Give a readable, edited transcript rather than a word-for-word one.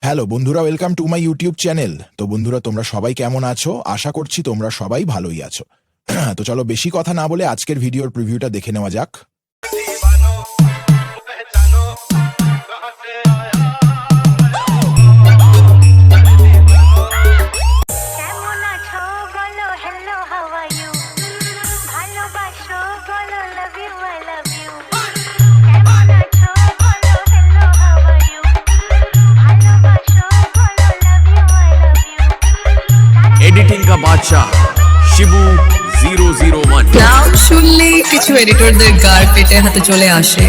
Hello বন্ধুরা, welcome to my YouTube channel. তো বন্ধুরা, তোমরা সবাই কেমন আছো? আশা করছি তোমরা সবাই ভালোই আছো। তো চলো বেশি কথা না বলে আজকের ভিডিওর প্রিভিউটা দেখে নেওয়া যাক। एडिटिंग का बादशाह शिबू 001। নাম শুনলেই কিছু এডিটরদের গার পেটে হাতে চলে আসে।